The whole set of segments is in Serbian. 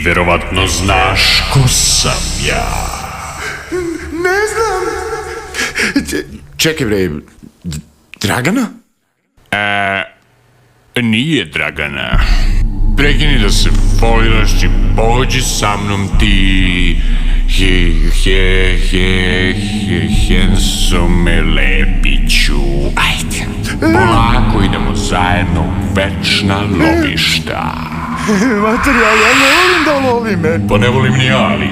verovatno znaš ko sam ja. Ne znam. Čekaj bre, Dragana? Nije Dragana. Prekini da se foliraš i pođi sa mnom ti Hensome Lepiću. Ajde, polako idemo zajedno u večna lovišta. Materijal, ja ne volim da lovi me. Pa ne volim ni ja, ali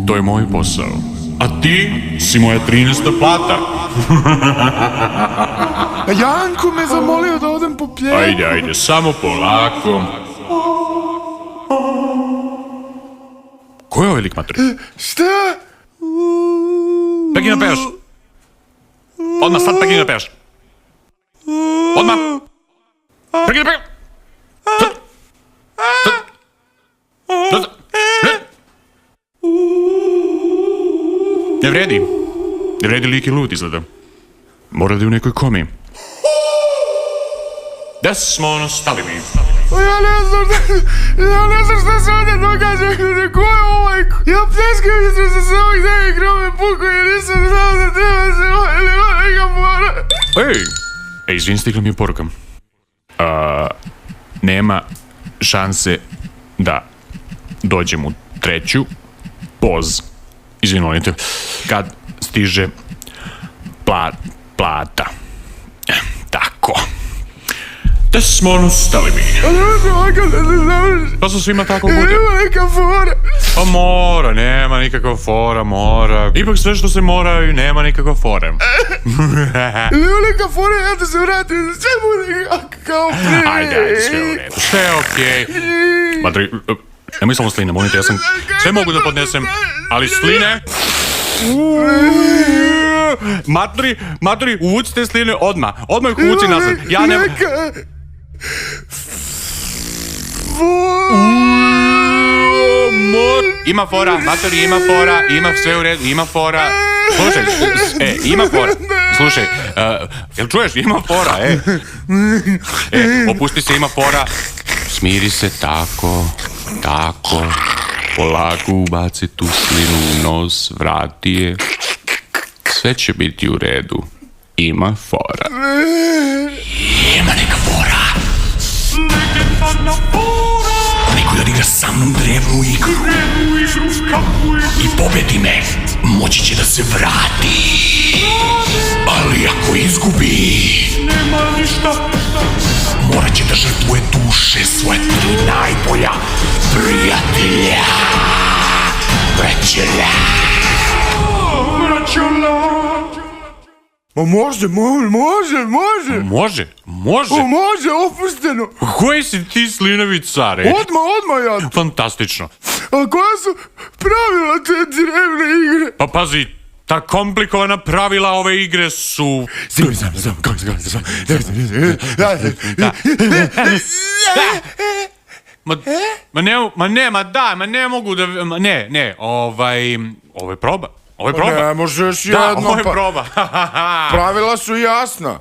to je moj posao. A ti si moja 13. plata. Janko me zamolio da odem po pljevu. Ajde, samo polako. Ko je ovaj lik, mater? Šta? Prekini da pevaš. Odmah, sad prekini da pevaš. Odmah. Prekini da pevaš. Ne vredi. Ne vredi, lik je lud izgleda. Mora da je u nekoj komi. Da smo stali mi. Ja ne znam šta se ovdje događa. Ko je ovaj? Ja pljeskam mislim se ovih dana grome puku i nisam znao da treba se ili neka mora. Ej, izvini, stigla mi je poruka. Nema šanse da dođem u treću poz. Izvini, molim te. Kad stiže plata. Tako. Da smo nastavili mi. Pa su svima tako bude. Nema neka fora. Pa mora, nema nikakva fora, mora. Ipak sve što se mora, nema nikakva fora. Nema neka fora, ja da se vratim, sve bude kao prije. Ajde, sve u redu, sve je okej. Matri, nemoj samo sline, molim te, ja sam sve mogu da podnesem, ali sline... Matri, uvuci te sline odmah ih uvuci nazad. Ja ne... Ima fora, Matri, ima fora, ima sve u redu, ima fora. Slušaj, ima fora. Slušaj, jel čuješ, ima fora, opusti se, ima fora. Smiri se, tako. Polako ubaci tu slinu u nos, vrati je. Sve će biti u redu. Ima fora. Ima neka fora. Neko da igra sa mnom drevnu igru. I pobedi me, moći će da se vrati. Ali ako izgubi, morat će da žrtvuje duše svoje 3 najbolja prijatelja. Vraćala. Može. Može, opušteno. Koji si ti slinovi car, Odmah, ja. Fantastično. A koja su pravila te drevne igre? Pa pazi, ta komplikovana pravila ove igre su... Ne mogu da... Ovo je proba. Ne možeš jedno... Da, ovo je proba. Pravila su jasna.